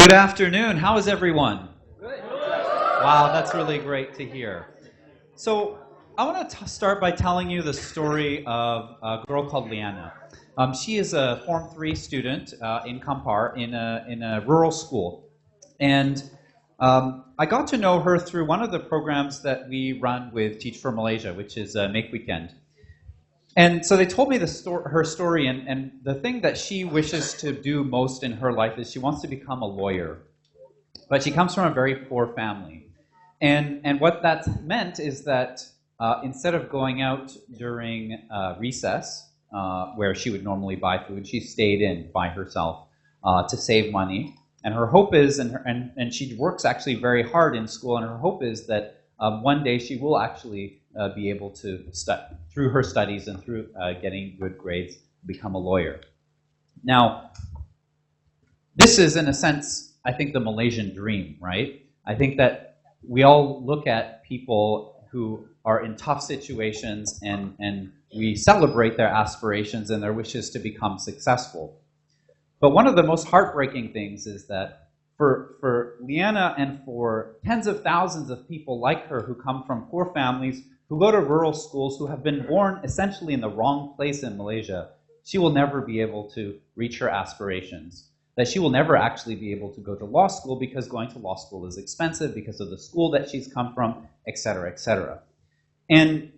Good afternoon. How is everyone? Good. Wow, that's really great to hear. So I want to start by telling you the story of a girl called Liana. She is a Form 3 student in Kampar in a rural school. And I got to know her through one of the programs that we run with Teach for Malaysia, which is Make Weekend. And so they told me her story, and the thing that she wishes to do most in her life is she wants to become a lawyer. But she comes from a very poor family. And what that meant is that instead of going out during recess, where she would normally buy food, she stayed in by herself to save money. And her hope is, and she works actually very hard in school, and her hope is that one day she will actually be able to, through her studies and through getting good grades, become a lawyer. Now, this is, in a sense, I think, the Malaysian dream, right? I think that we all look at people who are in tough situations and we celebrate their aspirations and their wishes to become successful. But one of the most heartbreaking things is that for Liana and for tens of thousands of people like her who come from poor families, who go to rural schools, who have been born essentially in the wrong place in Malaysia, she will never be able to reach her aspirations. That she will never actually be able to go to law school because going to law school is expensive because of the school that she's come from, et cetera, et cetera. And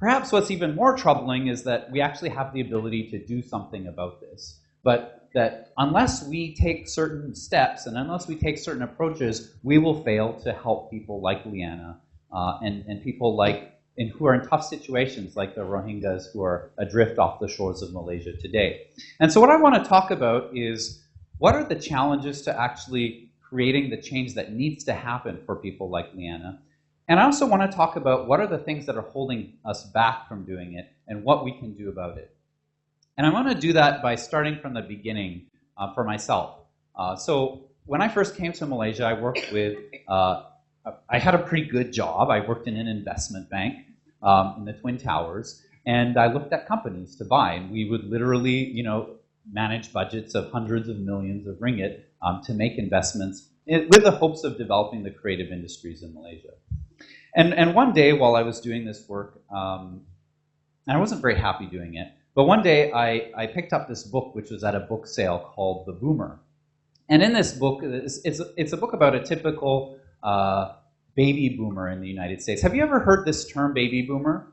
perhaps what's even more troubling is that we actually have the ability to do something about this. But that unless we take certain steps and unless we take certain approaches, we will fail to help people like Liana and people who are in tough situations like the Rohingyas who are adrift off the shores of Malaysia today. And so what I want to talk about is what are the challenges to actually creating the change that needs to happen for people like Liana? And I also want to talk about what are the things that are holding us back from doing it and what we can do about it. And I want to do that by starting from the beginning for myself. So when I first came to Malaysia, I worked with, I had a pretty good job. I worked in an investment bank in the Twin Towers, and I looked at companies to buy. And we would literally, manage budgets of hundreds of millions of ringgit to make investments with the hopes of developing the creative industries in Malaysia. And one day while I was doing this work, and I wasn't very happy doing it, but one day I picked up this book which was at a book sale called The Boomer. And in this book, it's a book about a typical baby boomer in the United States. Have you ever heard this term, baby boomer?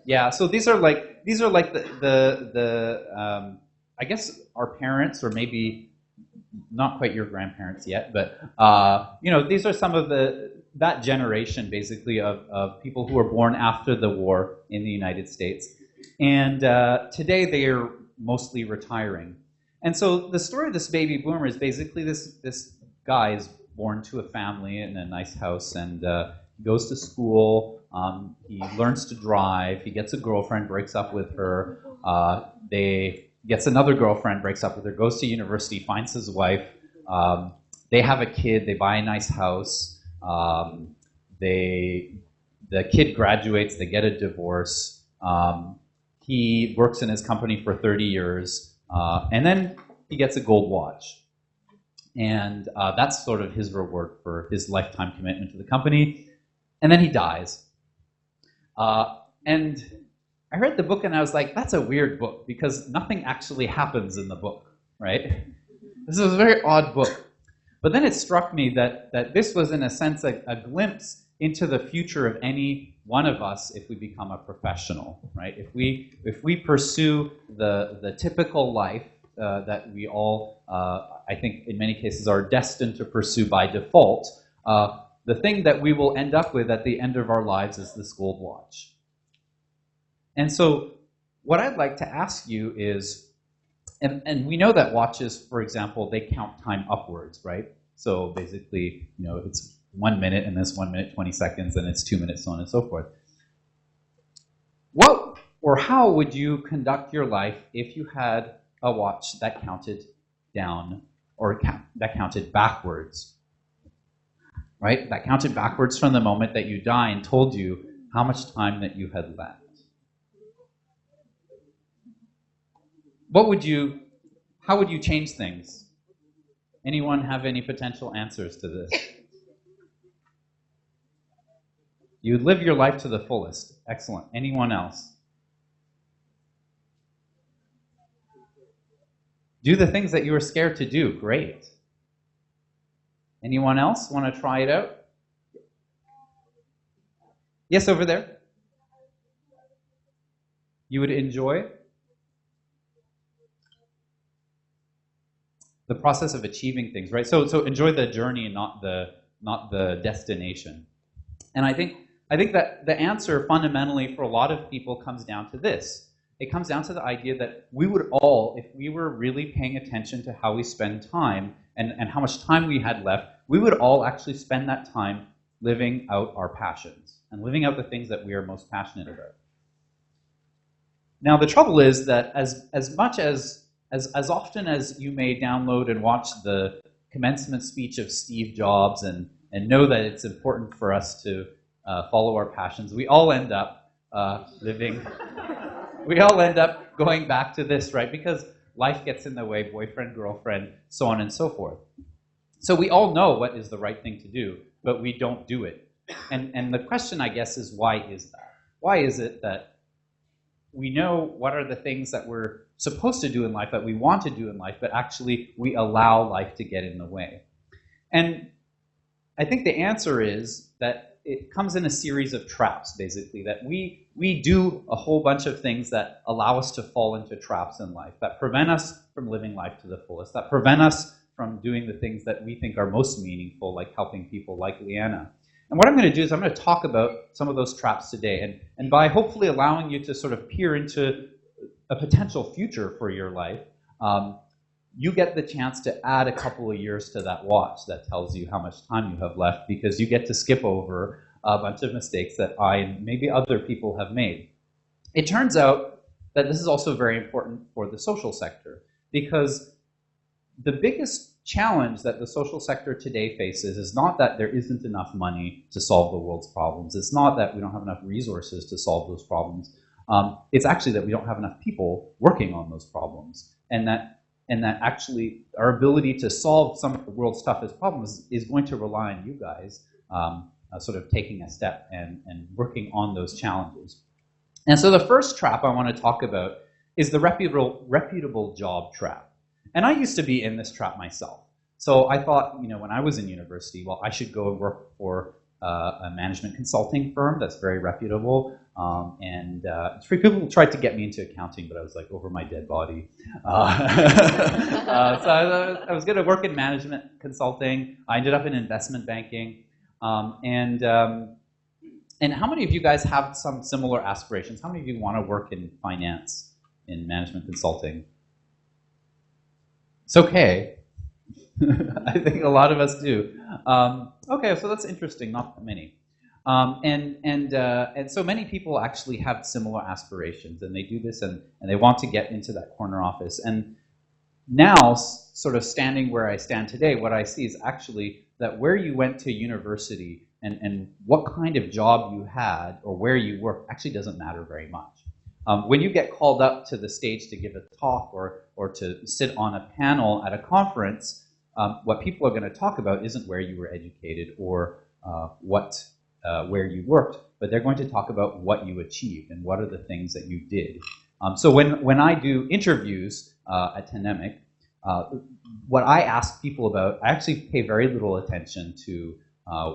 Yeah, so these are like the I guess our parents, or maybe not quite your grandparents yet, but these are some of that generation basically of people who were born after the war in the United States. And today they are mostly retiring. And so the story of this baby boomer is basically this guy is born to a family in a nice house, and he goes to school, he learns to drive, he gets a girlfriend, breaks up with her, gets another girlfriend, breaks up with her, goes to university, finds his wife, they have a kid, they buy a nice house, the kid graduates, they get a divorce, he works in his company for 30 years, and then he gets a gold watch. And that's sort of his reward for his lifetime commitment to the company. And then he dies. And I read the book and I was like, that's a weird book because nothing actually happens in the book, right? This is a very odd book. But then it struck me that this was, in a sense, a glimpse into the future of any one of us if we become a professional, right? If we pursue the typical life that we all, I think in many cases, are destined to pursue by default, the thing that we will end up with at the end of our lives is this gold watch. And so what I'd like to ask you is, and we know that watches, for example, they count time upwards, right? So basically, it's 1 minute and this 1 minute, 20 seconds, and it's 2 minutes, so on and so forth. What or how would you conduct your life if you had a watch that counted down or that counted backwards, right? That counted backwards from the moment that you die and told you how much time that you had left. How would you change things? Anyone have any potential answers to this? You live your life to the fullest. Excellent. Anyone else? Do the things that you were scared to do. Great. Anyone else want to try it out? Yes, over there. You would enjoy the process of achieving things, right? So enjoy the journey and not the destination. And I think that the answer fundamentally for a lot of people comes down to this. It comes down to the idea that we would all, if we were really paying attention to how we spend time and how much time we had left, we would all actually spend that time living out our passions and living out the things that we are most passionate about. Now, the trouble is that as often as you may download and watch the commencement speech of Steve Jobs and know that it's important for us to follow our passions, we all end up we all end up going back to this, right? Because life gets in the way, boyfriend, girlfriend, so on and so forth. So we all know what is the right thing to do, but we don't do it. And the question, I guess, is why is that? Why is it that we know what are the things that we're supposed to do in life, that we want to do in life, but actually we allow life to get in the way? And I think the answer is that it comes in a series of traps, basically, that we do a whole bunch of things that allow us to fall into traps in life, that prevent us from living life to the fullest, that prevent us from doing the things that we think are most meaningful, like helping people like Leanna. And what I'm going to do is I'm going to talk about some of those traps today, and by hopefully allowing you to sort of peer into a potential future for your life, you get the chance to add a couple of years to that watch that tells you how much time you have left, because you get to skip over a bunch of mistakes that I and maybe other people have made. It turns out that this is also very important for the social sector, because the biggest challenge that the social sector today faces is not that there isn't enough money to solve the world's problems. It's not that we don't have enough resources to solve those problems. It's actually that we don't have enough people working on those problems, and that actually our ability to solve some of the world's toughest problems is going to rely on you guys sort of taking a step and working on those challenges. And so the first trap I want to talk about is the reputable job trap. And I used to be in this trap myself. So I thought, when I was in university, well, I should go and work for a management consulting firm that's very reputable. And people tried to get me into accounting, but I was like over my dead body. So I was going to work in management consulting. I ended up in investment banking. And how many of you guys have some similar aspirations? How many of you want to work in finance, in management consulting? It's okay. I think a lot of us do. Okay, so that's interesting. Not that many. And so many people actually have similar aspirations, and they do this, and they want to get into that corner office. And now, sort of standing where I stand today, what I see is actually that where you went to university and what kind of job you had or where you work actually doesn't matter very much. When you get called up to the stage to give a talk or to sit on a panel at a conference, what people are going to talk about isn't where you were educated or where you worked, but they're going to talk about what you achieved and what are the things that you did. So when I do interviews at Tandemic, what I ask people about, I actually pay very little attention to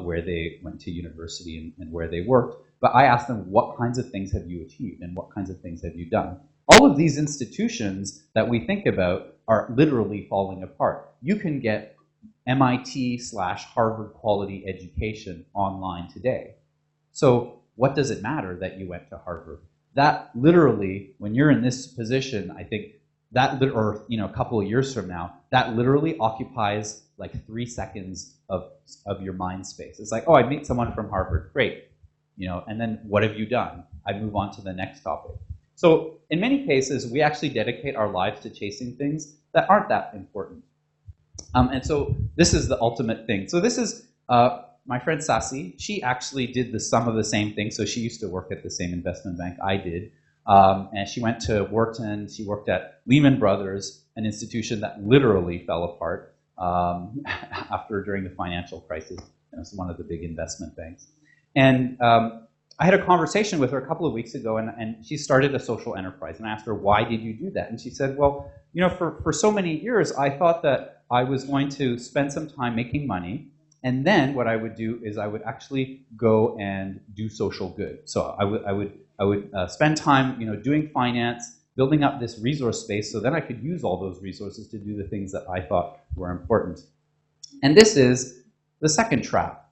where they went to university and where they worked, but I ask them, what kinds of things have you achieved and what kinds of things have you done? All of these institutions that we think about are literally falling apart. You can get MIT/Harvard quality education online today. So what does it matter that you went to Harvard? That literally, when you're in this position, I think that, or a couple of years from now, that literally occupies like 3 seconds of your mind space. It's like, oh, I meet someone from Harvard, great. And then what have you done? I move on to the next topic. So in many cases, we actually dedicate our lives to chasing things that aren't that important. And so this is the ultimate thing. So this is my friend Sasi. She actually did some of the same things. So she used to work at the same investment bank I did. And she went to Wharton. She worked at Lehman Brothers, an institution that literally fell apart. during the financial crisis. It was one of the big investment banks. And I had a conversation with her a couple of weeks ago, and she started a social enterprise. And I asked her, why did you do that? And she said, well, for so many years, I thought that I was going to spend some time making money, and then what I would do is I would actually go and do social good. So I would spend time, doing finance, building up this resource space, so then I could use all those resources to do the things that I thought were important. And this is the second trap,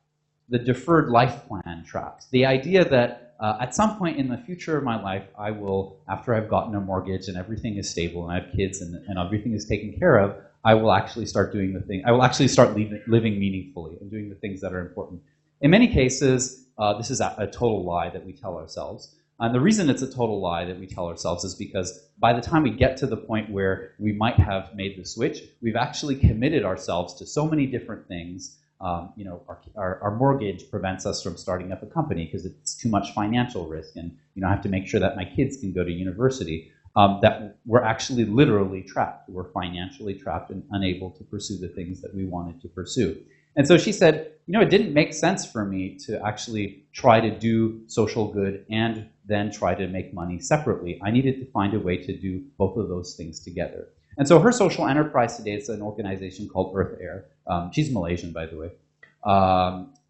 the deferred life plan trap. The idea that at some point in the future of my life, I will, after I've gotten a mortgage and everything is stable and I have kids and everything is taken care of, I will actually start doing the thing. I will actually start living meaningfully and doing the things that are important. In many cases, this is a total lie that we tell ourselves. And the reason it's a total lie that we tell ourselves is because by the time we get to the point where we might have made the switch, we've actually committed ourselves to so many different things. Our mortgage prevents us from starting up a company because it's too much financial risk, and I have to make sure that my kids can go to university. That we're actually literally trapped. We're financially trapped and unable to pursue the things that we wanted to pursue. And so she said, it didn't make sense for me to actually try to do social good and then try to make money separately. I needed to find a way to do both of those things together. And so her social enterprise today, it's an organization called Earth Air. She's Malaysian, by the way.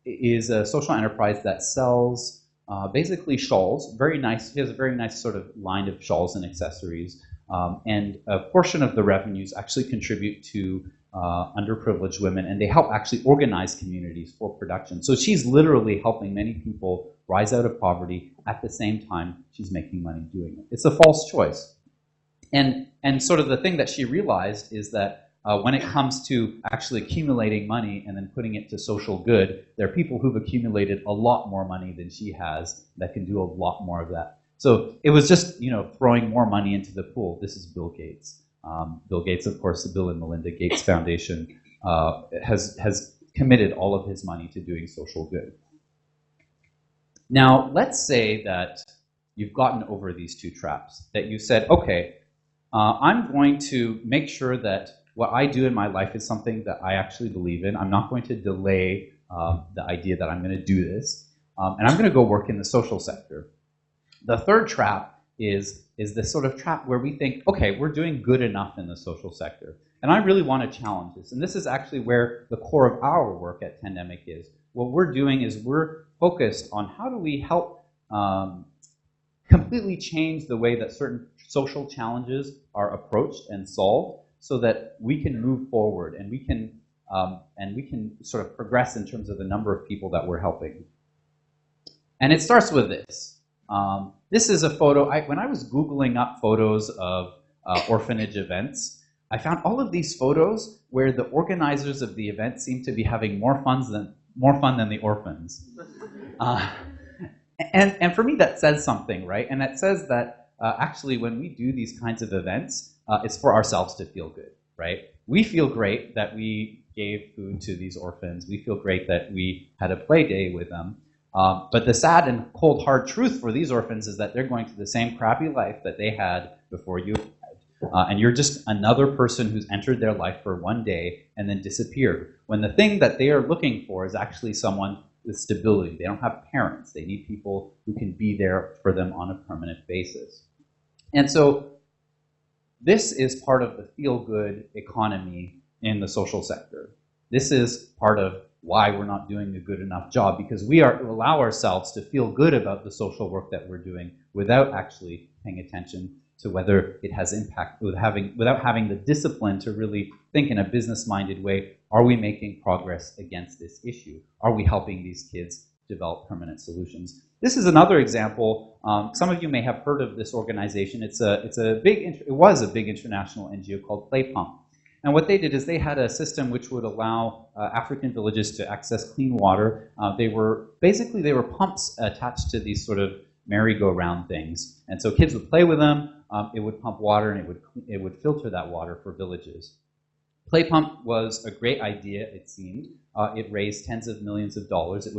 Is a social enterprise that sells basically shawls, very nice. She has a very nice sort of line of shawls and accessories, and a portion of the revenues actually contribute to underprivileged women, and they help actually organize communities for production. So she's literally helping many people rise out of poverty at the same time she's making money doing it. It's a false choice. And sort of the thing that she realized is that when it comes to actually accumulating money and then putting it to social good, there are people who've accumulated a lot more money than she has that can do a lot more of that. So it was just, throwing more money into the pool. This is Bill Gates. Bill Gates, of course, the Bill and Melinda Gates Foundation has committed all of his money to doing social good. Now, let's say that you've gotten over these two traps, that you said, okay, I'm going to make sure that what I do in my life is something that I actually believe in. I'm not going to delay the idea that I'm going to do this. And I'm going to go work in the social sector. The third trap is this sort of trap where we think, okay, we're doing good enough in the social sector. And I really want to challenge this. And this is actually where the core of our work at Tandemic is. What we're doing is we're focused on how do we help completely change the way that certain social challenges are approached and solved, so that we can move forward and we can sort of progress in terms of the number of people that we're helping. And it starts with this. This is a photo. When I was Googling up photos of orphanage events, I found all of these photos where the organizers of the event seem to be having more fun than the orphans. And for me, that says something, right? And it says that actually when we do these kinds of events, it's for ourselves to feel good, right? We feel great that we gave food to these orphans. We feel great that we had a play day with them. But the sad and cold, hard truth for these orphans is that they're going through the same crappy life that they had before you had. And you're just another person who's entered their life for one day and then disappeared, when the thing that they are looking for is actually someone with stability. They don't have parents. They need people who can be there for them on a permanent basis. And so this is part of the feel-good economy in the social sector. This is part of why we're not doing a good enough job, because we allow ourselves to feel good about the social work that we're doing without actually paying attention to whether it has impact, without having the discipline to really think in a business-minded way, are we making progress against this issue? Are we helping these kids develop permanent solutions? This is another example. Some of you may have heard of this organization. It was a big international NGO called Play Pump. And what they did is they had a system which would allow African villages to access clean water. They were pumps attached to these sort of merry-go-round things. And so kids would play with them. It would pump water, and it would filter that water for villages. Play Pump was a great idea, it seemed. It raised tens of millions of dollars. It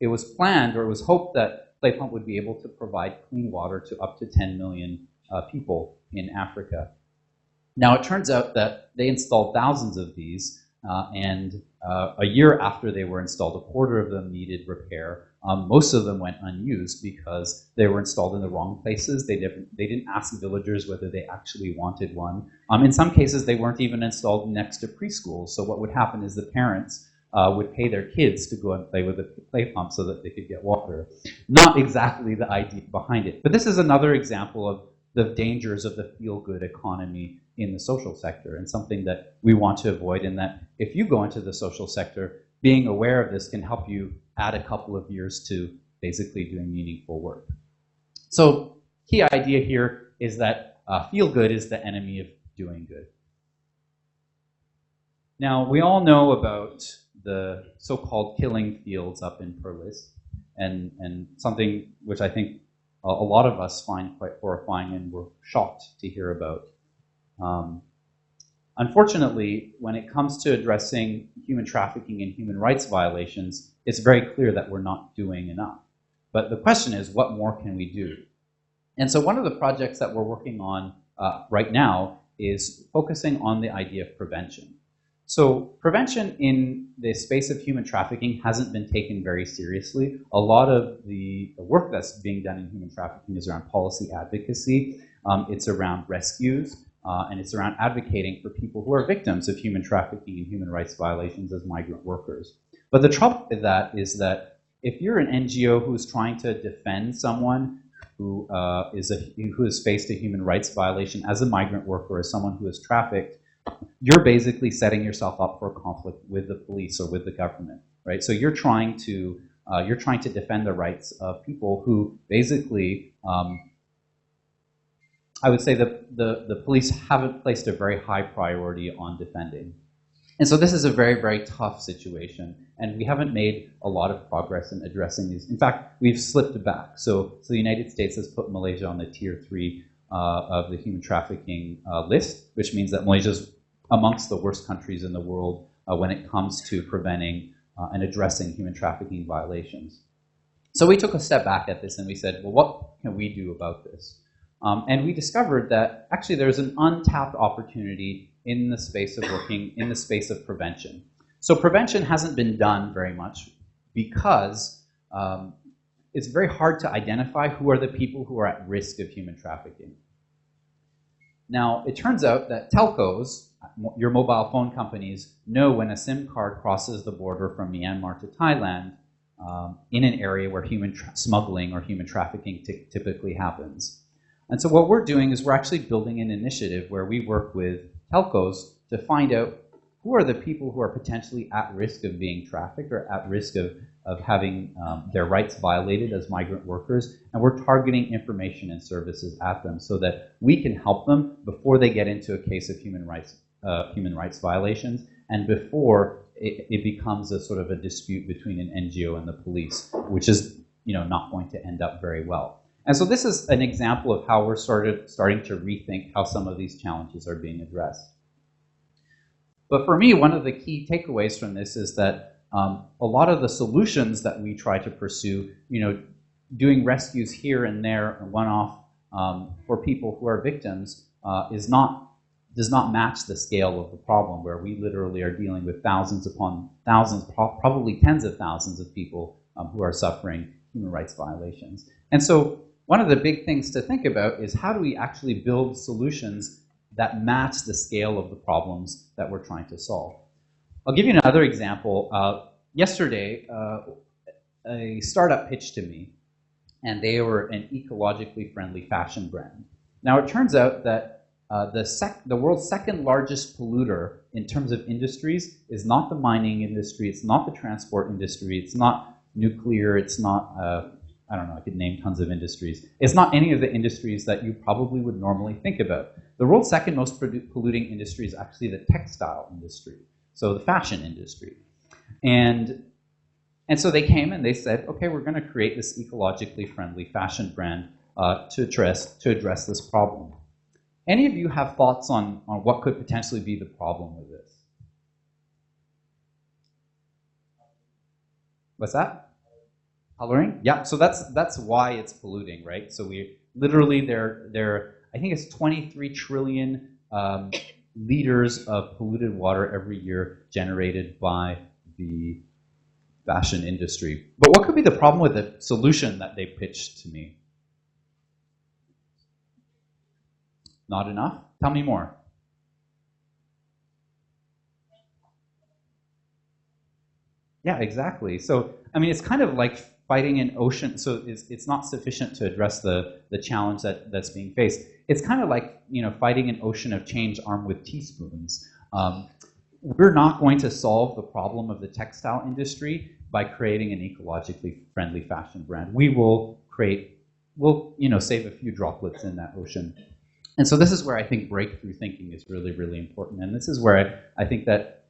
was planned, or it was hoped that Play Pump would be able to provide clean water to up to 10 million people in Africa. Now, it turns out that they installed thousands of these, and a year after they were installed, a quarter of them needed repair. Most of them went unused because they were installed in the wrong places. They didn't ask villagers whether they actually wanted one. In some cases, they weren't even installed next to preschools. So what would happen is the parents would pay their kids to go and play with the play pump so that they could get water. Not exactly the idea behind it. But this is another example of the dangers of the feel-good economy in the social sector, and something that we want to avoid, in that if you go into the social sector, being aware of this can help you add a couple of years to basically doing meaningful work. So key idea here is that feel-good is the enemy of doing good. Now, we all know about the so-called killing fields up in Perlis, and something which I think a lot of us find quite horrifying and were shocked to hear about. Unfortunately, when it comes to addressing human trafficking and human rights violations, it's very clear that we're not doing enough. But the question is, what more can we do? And so one of the projects that we're working on right now is focusing on the idea of prevention. So prevention in the space of human trafficking hasn't been taken very seriously. A lot of the work that's being done in human trafficking is around policy advocacy. It's around rescues, and it's around advocating for people who are victims of human trafficking and human rights violations as migrant workers. But the trouble with that is that if you're an NGO who's trying to defend someone who has faced a human rights violation as a migrant worker or as someone who is trafficked, you're basically setting yourself up for a conflict with the police or with the government, right? So you're trying to defend the rights of people who basically, I would say the police haven't placed a very high priority on defending. And so this is a very, very tough situation, and we haven't made a lot of progress in addressing these. In fact, we've slipped back. So the United States has put Malaysia on the tier 3 of the human trafficking list, which means that Malaysia's amongst the worst countries in the world when it comes to preventing and addressing human trafficking violations. So we took a step back at this and we said, well, what can we do about this? And we discovered that actually there's an untapped opportunity in the space of working in the space of prevention. So prevention hasn't been done very much because it's very hard to identify who are the people who are at risk of human trafficking. Now, it turns out that telcos, your mobile phone companies, know when a SIM card crosses the border from Myanmar to Thailand in an area where human smuggling or human trafficking typically happens. And so what we're doing is we're actually building an initiative where we work with telcos to find out who are the people who are potentially at risk of being trafficked or at risk of having their rights violated as migrant workers, and we're targeting information and services at them so that we can help them before they get into a case of human rights violations, and before it becomes a sort of a dispute between an NGO and the police, which is not going to end up very well. And so this is an example of how we're starting to rethink how some of these challenges are being addressed. But for me, one of the key takeaways from this is that a lot of the solutions that we try to pursue, doing rescues here and there and one-off for people who are victims does not match the scale of the problem, where we literally are dealing with thousands upon thousands, probably tens of thousands of people who are suffering human rights violations. And so one of the big things to think about is how do we actually build solutions that match the scale of the problems that we're trying to solve. I'll give you another example. Yesterday, a startup pitched to me, and they were an ecologically friendly fashion brand. Now, it turns out that the world's second largest polluter in terms of industries is not the mining industry, it's not the transport industry, it's not nuclear, it's not, I don't know, I could name tons of industries. It's not any of the industries that you probably would normally think about. The world's second most polluting industry is actually the textile industry, so the fashion industry. And so they came and they said, okay, we're going to create this ecologically friendly fashion brand to address this problem. Any of you have thoughts on what could potentially be the problem with this? What's that? Coloring? Yeah, so that's why it's polluting, right? So we literally, I think it's 23 trillion liters of polluted water every year generated by the fashion industry. But what could be the problem with the solution that they pitched to me? Not enough? Tell me more. Yeah, exactly. So, I mean, it's kind of like fighting an ocean. So it's not sufficient to address the challenge that's being faced. It's kind of like, fighting an ocean of change armed with teaspoons. We're not going to solve the problem of the textile industry by creating an ecologically friendly fashion brand. We'll save a few droplets in that ocean. And so this is where I think breakthrough thinking is really, really important. And this is where I think that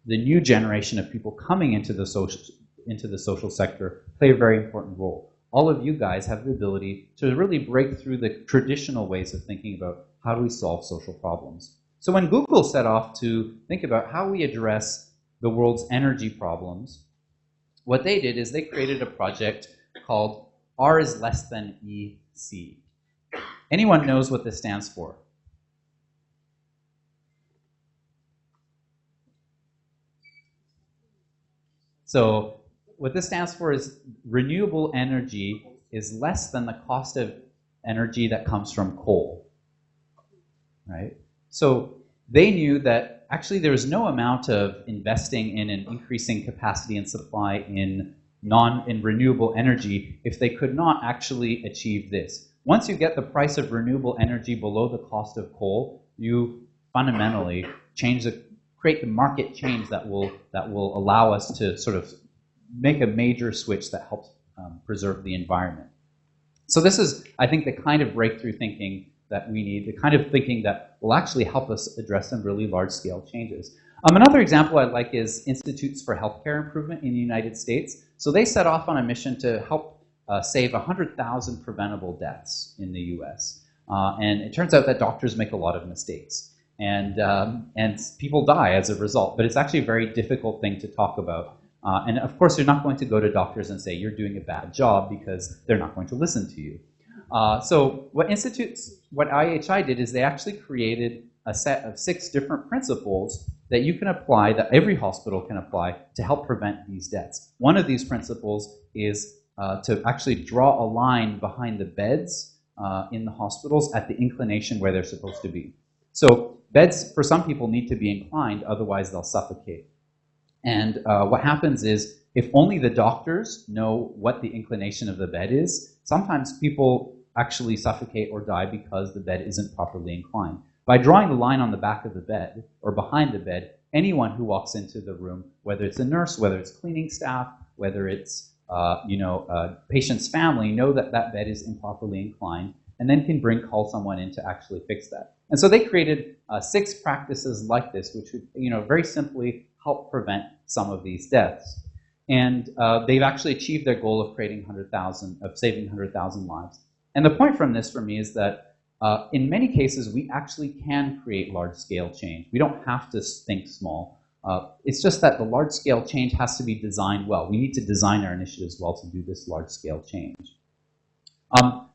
the new generation of people coming into the social sector play a very important role. All of you guys have the ability to really break through the traditional ways of thinking about how do we solve social problems. So when Google set off to think about how we address the world's energy problems, what they did is they created a project called R is less than EC. Anyone knows what this stands for? So what this stands for is renewable energy is less than the cost of energy that comes from coal, right? So they knew that actually there was no amount of investing in an increasing capacity and supply in renewable energy if they could not actually achieve this. Once you get the price of renewable energy below the cost of coal, you fundamentally create the market change that will allow us to sort of make a major switch that helps preserve the environment. So this is, I think, the kind of breakthrough thinking that we need, the kind of thinking that will actually help us address some really large-scale changes. Another example I like is Institutes for Healthcare Improvement in the United States. So they set off on a mission to help save 100,000 preventable deaths in the US. And it turns out that doctors make a lot of mistakes. And people die as a result. But it's actually a very difficult thing to talk about. And of course, you're not going to go to doctors and say, you're doing a bad job, because they're not going to listen to you. So what IHI did is they actually created a set of 6 different principles that you can apply, that every hospital can apply to help prevent these deaths. One of these principles is to actually draw a line behind the beds in the hospitals at the inclination where they're supposed to be. So beds, for some people, need to be inclined, otherwise they'll suffocate. And what happens is, if only the doctors know what the inclination of the bed is, sometimes people actually suffocate or die because the bed isn't properly inclined. By drawing the line on the back of the bed or behind the bed, anyone who walks into the room, whether it's a nurse, whether it's cleaning staff, whether it's patient's family, know that that bed is improperly inclined, and then can call someone in to actually fix that. And so they created 6 practices like this, which would very simply help prevent some of these deaths. And they've actually achieved their goal of saving 100,000 lives. And the point from this for me is that in many cases, we actually can create large-scale change. We don't have to think small. It's just that the large-scale change has to be designed well. We need to design our initiatives well to do this large-scale change.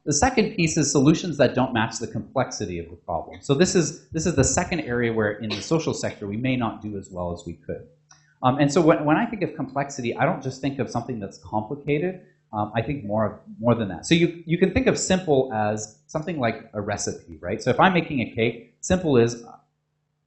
The second piece is solutions that don't match the complexity of the problem. So this is the second area where in the social sector we may not do as well as we could. And so when I think of complexity, I don't just think of something that's complicated. I think more than that. So you can think of simple as something like a recipe, right? So if I'm making a cake, simple is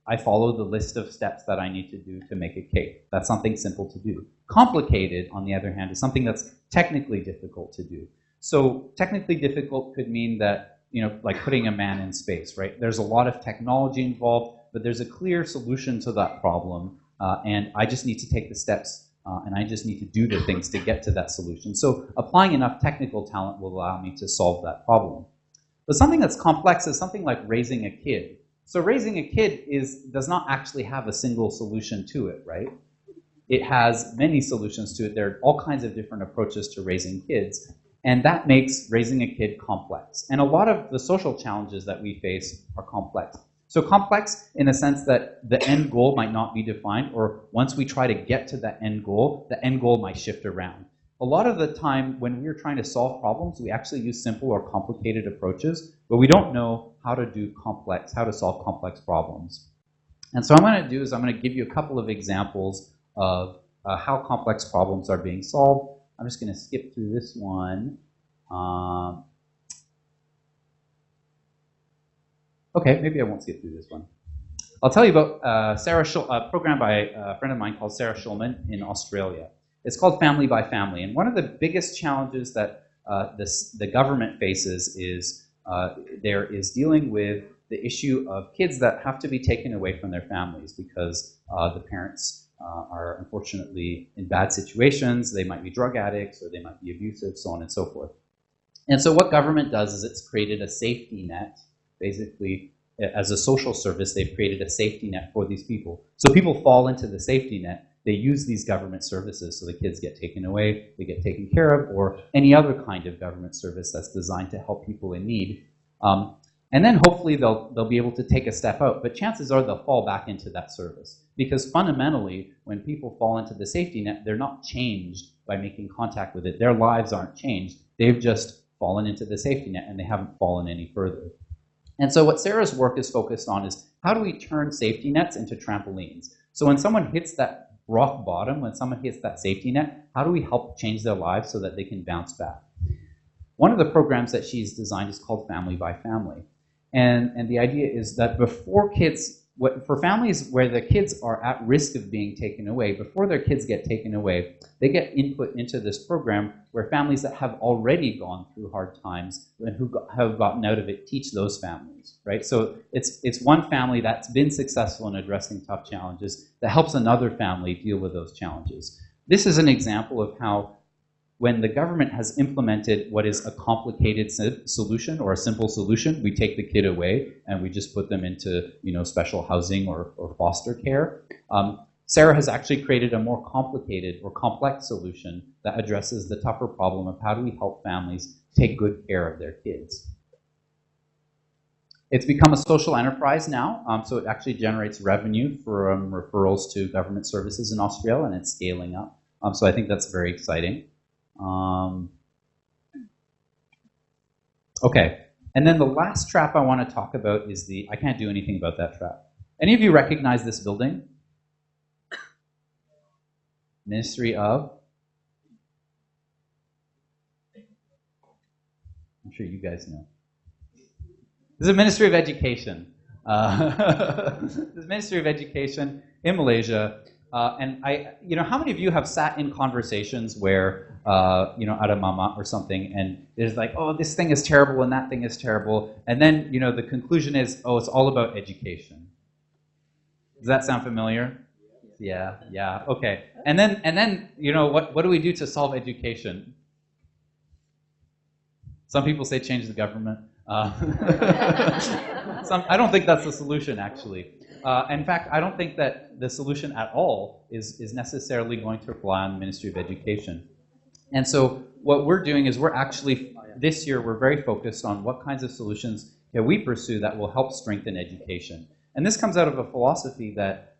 I follow the list of steps that I need to do to make a cake. That's something simple to do. Complicated, on the other hand, is something that's technically difficult to do. So technically difficult could mean that, like putting a man in space, right? There's a lot of technology involved, but there's a clear solution to that problem, and I just need to take the steps, and I just need to do the things to get to that solution. So applying enough technical talent will allow me to solve that problem. But something that's complex is something like raising a kid. So raising a kid does not actually have a single solution to it, right? It has many solutions to it. There are all kinds of different approaches to raising kids. And that makes raising a kid complex. And a lot of the social challenges that we face are complex. So complex in the sense that the end goal might not be defined, or once we try to get to that end goal, the end goal might shift around. A lot of the time when we're trying to solve problems, we actually use simple or complicated approaches, but we don't know how to solve complex problems. And so what I'm going to do is I'm going to give you a couple of examples of how complex problems are being solved. I'm just going to skip through this one. Okay, maybe I won't skip through this one. I'll tell you about a program by a friend of mine called Sarah Schulman in Australia. It's called Family by Family. And one of the biggest challenges that the government faces is there is dealing with the issue of kids that have to be taken away from their families because the parents are unfortunately in bad situations. They might be drug addicts or they might be abusive, so on and so forth. And so what government does is it's created a safety net. Basically, as a social service, they've created a safety net for these people. So people fall into the safety net. They use these government services, so the kids get taken away, they get taken care of, or any other kind of government service that's designed to help people in need. And then hopefully they'll be able to take a step out. But chances are they'll fall back into that service. Because fundamentally, when people fall into the safety net, they're not changed by making contact with it. Their lives aren't changed. They've just fallen into the safety net and they haven't fallen any further. And so what Sarah's work is focused on is how do we turn safety nets into trampolines? So when someone hits that rock bottom, when someone hits that safety net, how do we help change their lives so that they can bounce back? One of the programs that she's designed is called Family by Family. And the idea is that before kids, for families where the kids are at risk of being taken away, before their kids get taken away, they get input into this program where families that have already gone through hard times and who have gotten out of it teach those families, right? So it's one family that's been successful in addressing tough challenges that helps another family deal with those challenges. This is an example of how when the government has implemented what is a complicated solution or a simple solution, we take the kid away and we just put them into special housing or foster care. Sarah has actually created a more complicated or complex solution that addresses the tougher problem of how do we help families take good care of their kids. It's become a social enterprise now, so it actually generates revenue from referrals to government services in Australia, and it's scaling up. So I think that's very exciting. Okay, and then the last trap I want to talk about is I can't do anything about that trap. Any of you recognize this building? Ministry of? I'm sure you guys know. This is the Ministry of Education. This is Ministry of Education in Malaysia. And how many of you have sat in conversations where, at a mama or something, and there's like, oh, this thing is terrible and that thing is terrible, and then, the conclusion is, oh, it's all about education. Does that sound familiar? Yeah, okay. And then, what do we do to solve education? Some people say change the government. I don't think that's the solution, actually. In fact, I don't think that the solution at all is necessarily going to rely on the Ministry of Education. And so what we're doing is this year, we're very focused on what kinds of solutions can we pursue that will help strengthen education. And this comes out of a philosophy that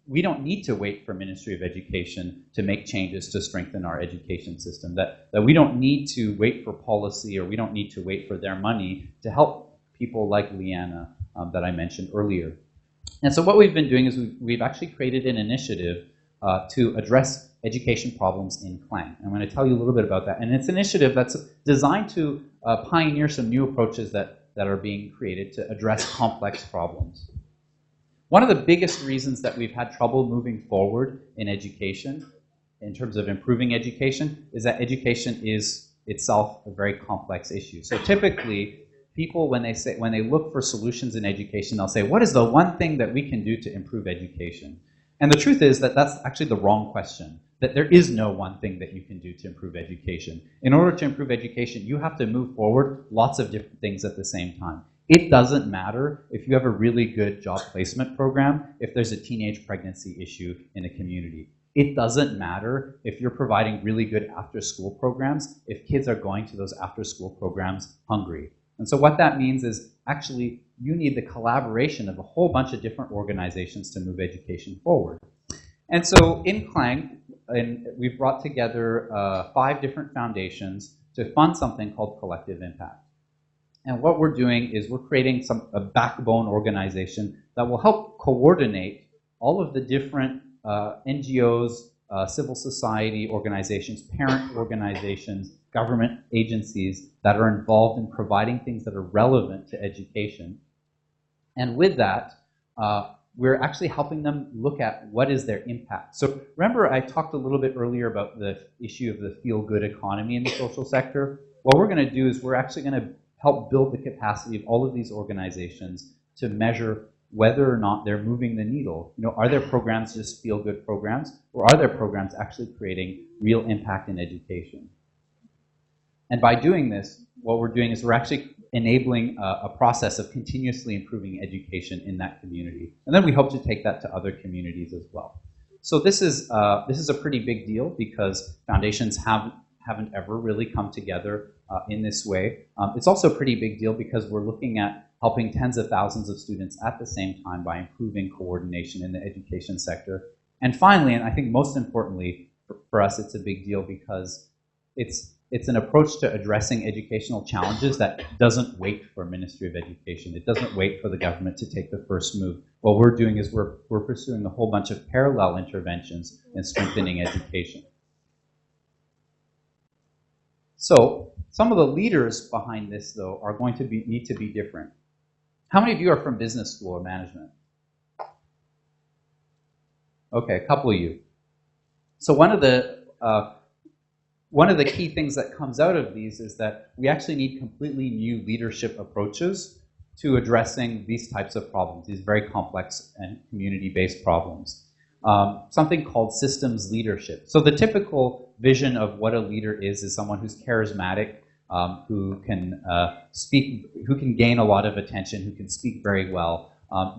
we don't need to wait for Ministry of Education to make changes to strengthen our education system, that we don't need to wait for policy, or we don't need to wait for their money to help people like Leanna that I mentioned earlier. And so what we've been doing is we've actually created an initiative to address education problems in Klang. I'm going to tell you a little bit about that. And it's an initiative that's designed to pioneer some new approaches that are being created to address complex problems. One of the biggest reasons that we've had trouble moving forward in education, in terms of improving education, is that education is itself a very complex issue. So typically, people, when they look for solutions in education, they'll say, what is the one thing that we can do to improve education? And the truth is that that's actually the wrong question, that there is no one thing that you can do to improve education. In order to improve education, you have to move forward lots of different things at the same time. It doesn't matter if you have a really good job placement program if there's a teenage pregnancy issue in a community. It doesn't matter if you're providing really good after-school programs if kids are going to those after-school programs hungry. And so what that means is actually you need the collaboration of a whole bunch of different organizations to move education forward. And so in Klang, we've brought together 5 different foundations to fund something called Collective Impact. And what we're doing is we're creating a backbone organization that will help coordinate all of the different NGOs, civil society organizations, parent organizations, government agencies that are involved in providing things that are relevant to education. And with that, we're actually helping them look at what is their impact. So remember I talked a little bit earlier about the issue of the feel-good economy in the social sector? What we're going to do is we're actually going to help build the capacity of all of these organizations to measure whether or not they're moving the needle. You know, are their programs just feel-good programs, or are their programs actually creating real impact in education? And by doing this, what we're doing is we're actually enabling a process of continuously improving education in that community. And then we hope to take that to other communities as well. So this is a pretty big deal because foundations haven't ever really come together in this way. It's also a pretty big deal because we're looking at helping tens of thousands of students at the same time by improving coordination in the education sector. And finally, and I think most importantly for us, it's a big deal because it's an approach to addressing educational challenges that doesn't wait for Ministry of Education. It doesn't wait for the government to take the first move. What we're doing is we're pursuing a whole bunch of parallel interventions in strengthening education. So some of the leaders behind this, though, are going to need to be different. How many of you are from business school or management? Okay, a couple of you. So one of the key things that comes out of these is that we actually need completely new leadership approaches to addressing these types of problems, these very complex and community-based problems. Something called systems leadership. So the typical vision of what a leader is someone who's charismatic, who can speak, who can gain a lot of attention, who can speak very well.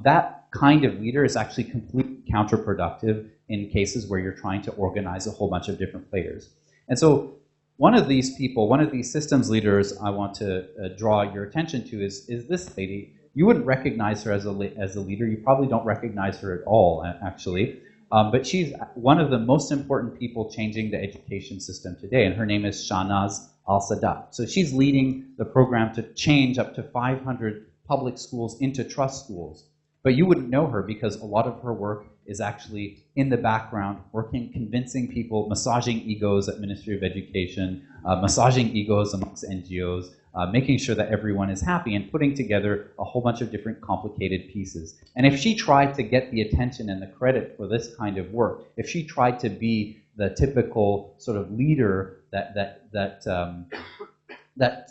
That kind of leader is actually completely counterproductive in cases where you're trying to organize a whole bunch of different players. And so one of these people, one of these systems leaders I want to draw your attention to is this lady. You wouldn't recognize her as a leader. You probably don't recognize her at all, actually. But she's one of the most important people changing the education system today, and her name is Shahnaz Al-Sadat. So she's leading the program to change up to 500 public schools into trust schools. But you wouldn't know her because a lot of her work is actually in the background, working, convincing people, massaging egos at Ministry of Education, massaging egos amongst NGOs, making sure that everyone is happy, and putting together a whole bunch of different complicated pieces. And if she tried to get the attention and the credit for this kind of work, if she tried to be the typical sort of leader that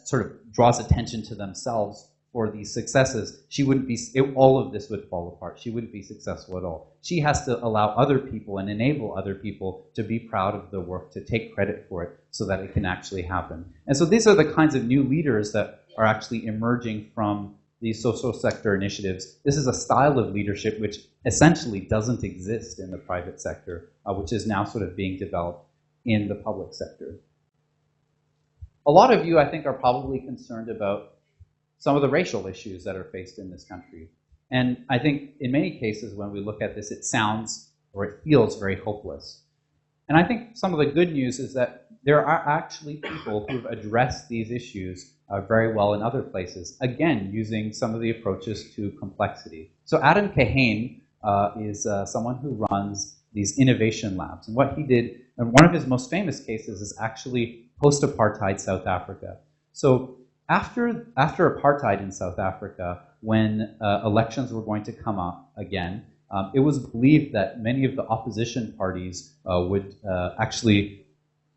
sort of draws attention to themselves for these successes, she wouldn't be, all of this would fall apart. She wouldn't be successful at all. She has to allow other people and enable other people to be proud of the work, to take credit for it so that it can actually happen. And so these are the kinds of new leaders that are actually emerging from these social sector initiatives. This is a style of leadership which essentially doesn't exist in the private sector, which is now sort of being developed in the public sector. A lot of you, I think, are probably concerned about some of the racial issues that are faced in this country. And I think in many cases when we look at this, it sounds or it feels very hopeless. And I think some of the good news is that there are actually people who've addressed these issues very well in other places, again, using some of the approaches to complexity. So Adam Kahane is someone who runs these innovation labs. And what he did, and one of his most famous cases is actually post-apartheid South Africa. So after apartheid in South Africa, when elections were going to come up again, it was believed that many of the opposition parties would actually,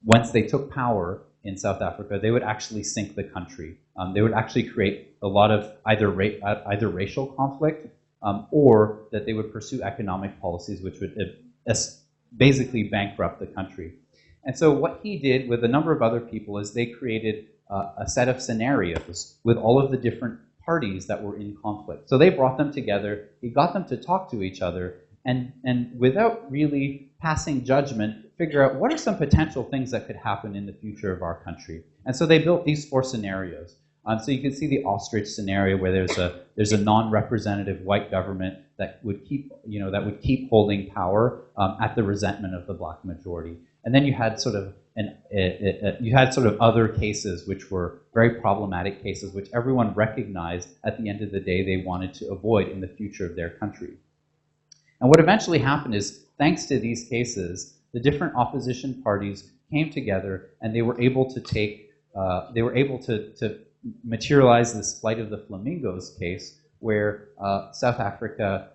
once they took power in South Africa, they would actually sink the country. They would actually create a lot of either racial conflict or that they would pursue economic policies which would basically bankrupt the country. And so what he did with a number of other people is they created a set of scenarios with all of the different parties that were in conflict. So they brought them together, he got them to talk to each other, and without really passing judgment, figure out what are some potential things that could happen in the future of our country. And so they built these 4 scenarios. So you can see the ostrich scenario where there's a non-representative white government that would keep holding power at the resentment of the black majority. And then you had sort of other cases which were very problematic cases, which everyone recognized at the end of the day they wanted to avoid in the future of their country. And what eventually happened is, thanks to these cases, the different opposition parties came together and they were able to materialize this Flight of the Flamingos case, where South Africa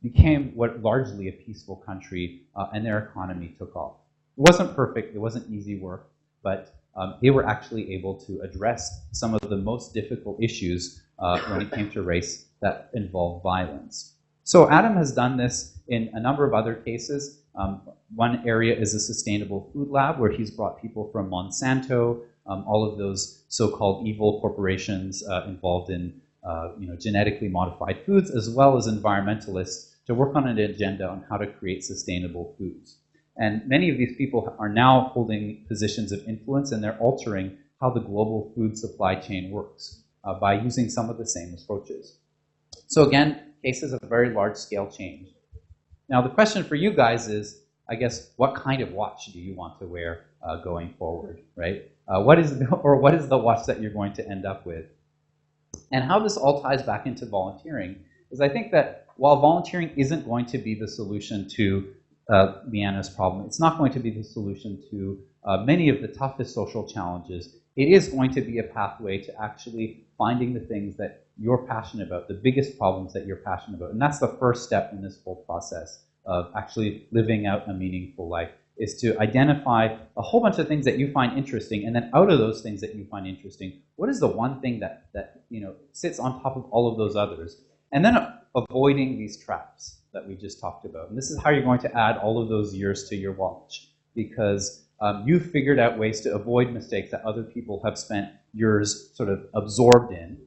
became what largely a peaceful country, and their economy took off. It wasn't perfect, it wasn't easy work, but they were actually able to address some of the most difficult issues when it came to race that involved violence. So Adam has done this in a number of other cases. One area is a sustainable food lab, where he's brought people from Monsanto, all of those so-called evil corporations involved in genetically modified foods, as well as environmentalists, to work on an agenda on how to create sustainable foods. And many of these people are now holding positions of influence, and they're altering how the global food supply chain works by using some of the same approaches. So again, cases of very large-scale change. Now the question for you guys is, I guess, what kind of watch do you want to wear going forward, right? What is the watch that you're going to end up with? And how this all ties back into volunteering is, I think that while volunteering isn't going to be the solution to Leanna's problem, it's not going to be the solution to many of the toughest social challenges. It is going to be a pathway to actually finding the things that you're passionate about, the biggest problems that you're passionate about. And that's the first step in this whole process of actually living out a meaningful life, is to identify a whole bunch of things that you find interesting, and then out of those things that you find interesting, what is the one thing that sits on top of all of those others? And then avoiding these traps that we just talked about. And this is how you're going to add all of those years to your watch, because you've figured out ways to avoid mistakes that other people have spent years sort of absorbed in.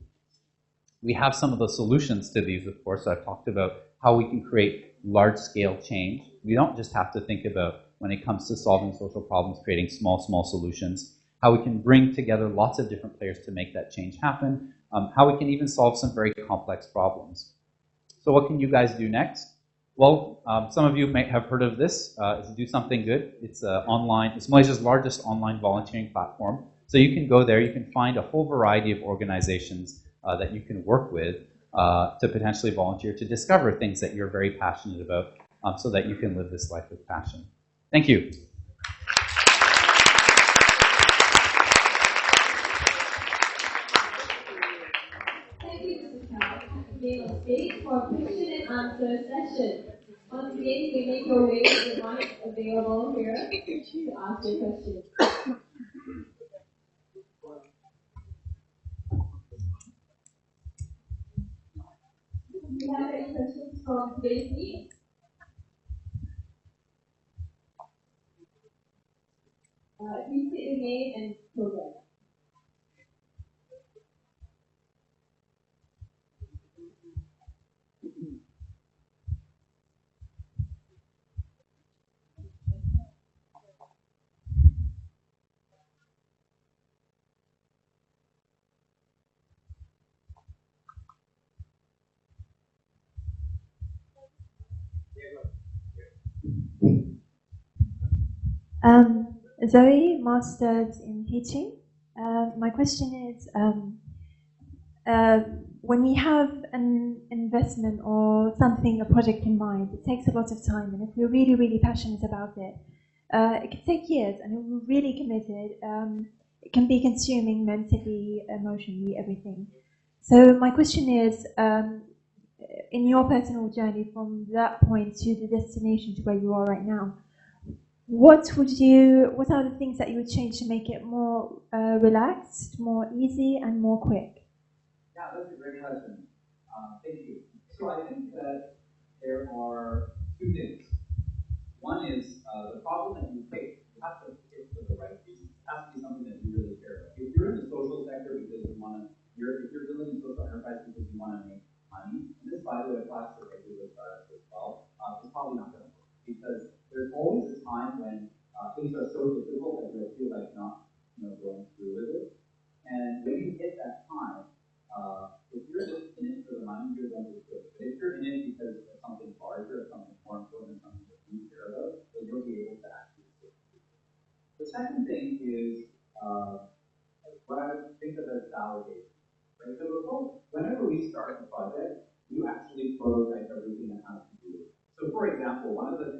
We have some of the solutions to these, of course. I've talked about how we can create large-scale change. We don't just have to think about, when it comes to solving social problems, creating small solutions, how we can bring together lots of different players to make that change happen, how we can even solve some very complex problems. So what can you guys do next? Well, some of you may have heard of this. It's Do Something Good. It's it's Malaysia's largest online volunteering platform. So you can go there, you can find a whole variety of organizations that you can work with to potentially volunteer, to discover things that you're very passionate about, so that you can live this life with passion. Thank you. Thank you, Mr. Kal, being on stage for a question and answer session. Once again, you can make your way to the mic available here to ask your question. Do you have any questions from today's meeting? Please state your name and program. Zoe, Masters in Teaching. My question is, when we have an investment or something, a project in mind, it takes a lot of time, and if we're really passionate about it, it can take years, and if we're really committed, it can be consuming mentally, emotionally, everything. So my question is, in your personal journey from that point to the destination to where you are right now, what are the things that you would change to make it more relaxed, more easy, and more quick? Yeah, that's a great question. Thank you. So I think that there are two things. One is the problem that you take, you have to pick for the right reason. It has to be something that you really care about. If you're in the social sector because you want to, if you're building a social enterprise because you want to make money, and this, by the way, applies to regular startups as well, it's probably not going to work, because there's always a time when things are so difficult that you'll feel like not going through with it. And when you hit that time, if you're just in it for the money, you're going to quit. But if you're in it because of something larger, something more important, something that you care about, then you'll be able to actually quit. The second thing is what I would think of as validation. Right? So whenever we start a project, you actually prototype everything that has to do with it. So for example, one of the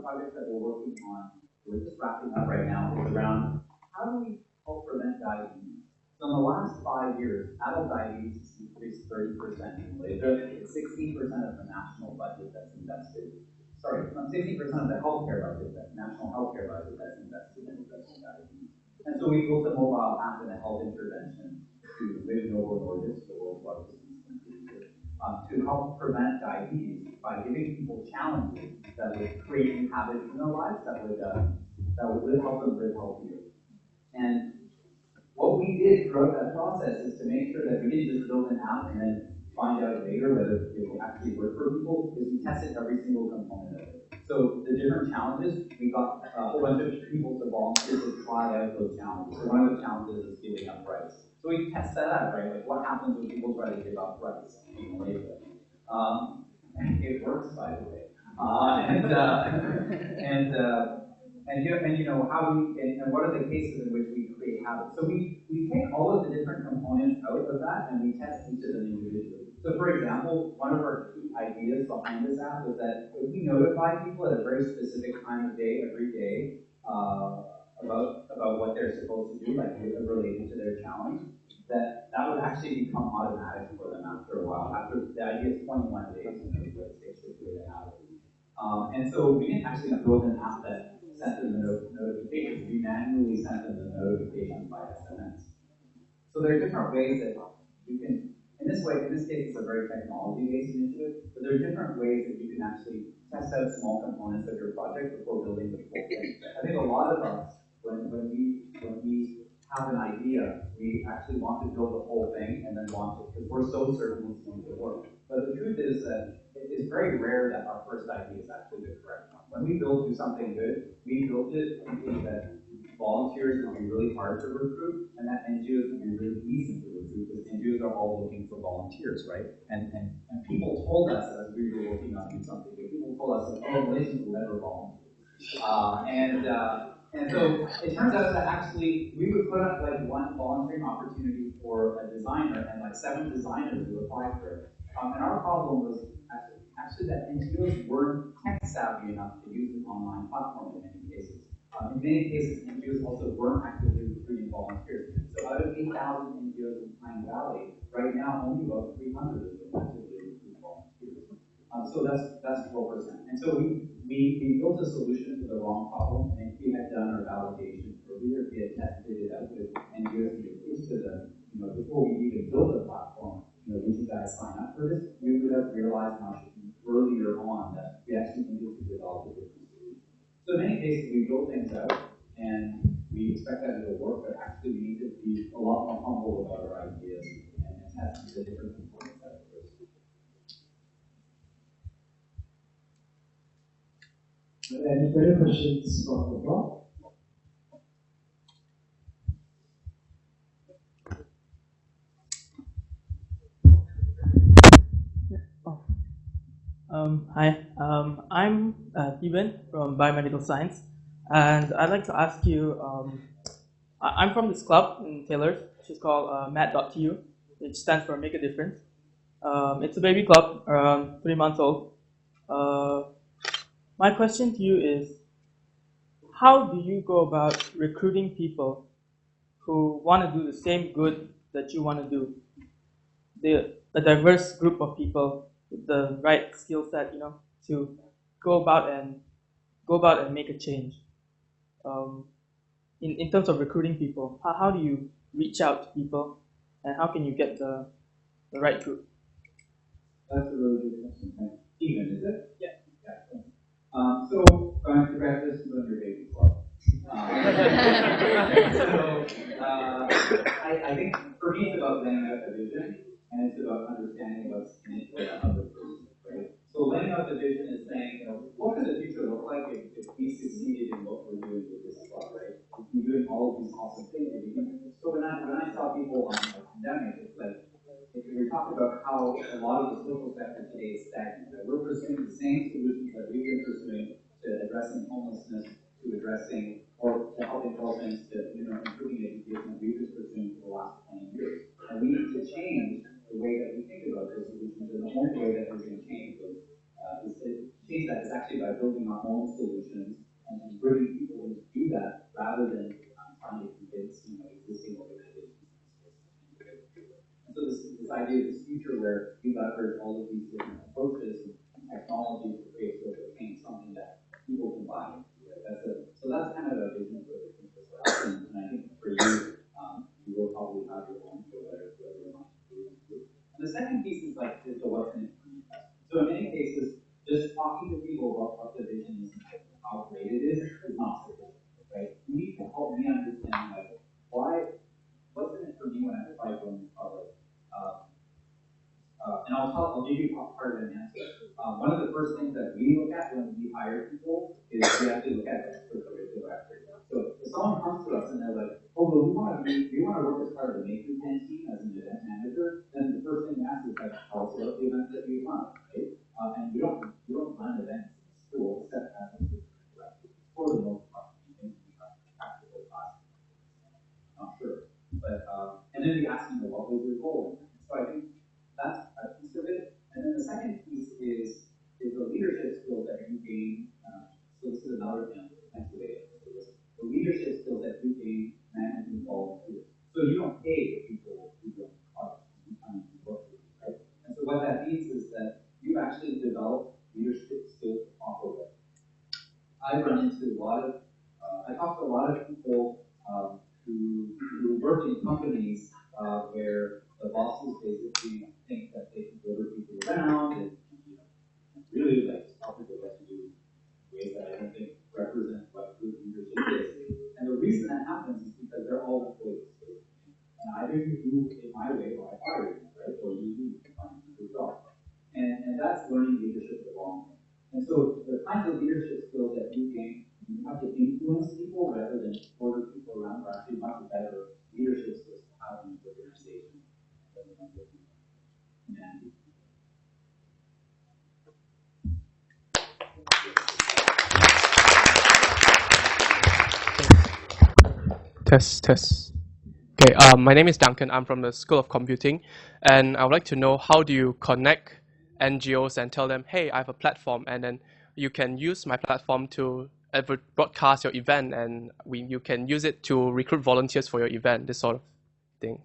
projects that we're working on, we're just wrapping up right now, is around how do we help prevent diabetes? So in the last 5 years, adult diabetes has increased 30% in Malaysia. It's 16% of the national budget that's invested. Sorry, 16% of the healthcare budget, that national healthcare budget that's invested in addressing diabetes. And so we built a mobile app and a health intervention to live Novo Nordisk, the world's largest insulin producer, to help prevent diabetes by giving people challenges that would create new habits in their lives that would really help them live healthier. And what we did throughout that process is to make sure that we didn't just build an app and then find out later whether it will actually work for people, is we tested every single component of it. So the different challenges, we got a whole bunch of people to volunteer to try out those challenges. So one of the challenges is giving up rice. So we test that out, right? Like what happens when people try to give up rice in Malaysia? It works, by the way. And what are the cases in which we create habits? So we take all of the different components out of that and we test each of them individually. So for example, one of our key ideas behind this app was that if we notify people at a very specific time of day, every day, about what they're supposed to do, like related to their challenge, that would actually become automatic for them after a while. After the idea is 21 days, and it takes a way to have it. And so we didn't actually build an app that sent them the notifications. We manually sent them the notifications by SMS. So there are different ways that you can, in this case, it's a very technology-based initiative, but there are different ways that you can actually test out small components of your project before building the full thing. I think a lot of us, when we have an idea, we actually want to build the whole thing and then launch it because we're so certain it's going to work. But the truth is that it is very rare that our first idea is actually the correct one. When we do something good, we built it thinking that volunteers would be really hard to recruit and that NGOs would be really easy to recruit because NGOs are all looking for volunteers, right? And people told us as we were working on something, people told us, oh, Malaysians will never volunteer. And so it turns out that actually we would put up like one volunteering opportunity for a designer and like 7 designers would apply for it. And our problem was actually that NGOs weren't tech savvy enough to use an online platform in many cases. In many cases, NGOs also weren't actively recruiting volunteers. So out of 8,000 NGOs in Pine Valley, right now only about 300 of them actively recruit volunteers. So that's 4%. And so we built a solution for the wrong problem, and if we had done our validation earlier, if we had tested it out with NGOs to get to them, before we even built the platform, would you guys sign up for this? We would have realized much earlier on that we actually needed to develop a different solution. So in many cases, we build things out, and we expect that it'll work, but actually we need to be a lot more humble about our ideas and test the different components out first. Any further questions from the floor? Hi, I'm Steven from Biomedical Science, and I'd like to ask you, I'm from this club in Taylor, which is called MAD.tu, which stands for Make a Difference. It's a baby club, around 3 months old. My question to you is, how do you go about recruiting people who want to do the same good that you want to do? A diverse group of people with the right skill set, to go about and make a change. In terms of recruiting people, how do you reach out to people, and how can you get the right group? That's a really good question. Steven, is it? Yeah. So, congratulations on your baby club. I think for me it's about laying out the vision, and it's about understanding what's in it for the other person, right? So laying out the vision is saying, what does the future look like if we succeeded in what we're doing with this club, right? If we're doing all of these awesome things. So when tell people on the pandemic, it's like, if we talk about how a lot of the social sector today is stagnant, that we're pursuing the same solutions that we've been pursuing to addressing homelessness, to addressing or to helping governments to improving education that we've been pursuing for the last 20 years. And we need to change the way that we think about those solutions, and the only way that we're going to change those is to change that is actually by building our own solutions and bringing people in to do that rather than trying to convince existing organizations. And so this idea of this future where we leverage all of these different approaches and technologies to create social change, something that people can buy. So that's kind of a vision for the future for us. And I think for you, you will probably have your own for whatever you want to do. And the second piece is the what's in it for you. So in many cases, just talking to people about what the vision is and how great it is not sufficient, right? You need to help me understand what's in it for me when I apply going public. And I'll give you part of an answer. One of the first things that we look at when we hire people is we actually look at extracurricular activity. So if someone comes to us and they're like, oh, well, we want to work as part of the Maker team as an event manager, then the first thing we ask is tell us about the events that we run, right? And we don't run events in school except as for the most part. We have practical classes. Not sure. But and then we ask them, what was your goal? So I think that's a piece of it. And then the second piece is the leadership skills that you gain. So this is another thing. The leadership skills that you gain managing volunteers. So you don't pay the people who don't come to work with you, right? And so what that means is that you actually develop leadership skills off of it. I run into I talk to a lot of people who work in companies where the bosses basically think that they can order people around and really tell people what to do in ways that I don't think represent what good leadership is. And the reason that happens is because they're all employees. And either you do it my way or I fire you, right? Or you leave and find a good job. And that's learning leadership the long way. And so the kinds of leadership skills that you gain, you have to influence people rather than order people around, are actually much better leadership skills to have in the organization than the ones that you manage. Test. Okay, my name is Duncan. I'm from the School of Computing, and I would like to know, how do you connect NGOs and tell them, hey, I have a platform, and then you can use my platform to broadcast your event, and you can use it to recruit volunteers for your event, this sort of thing.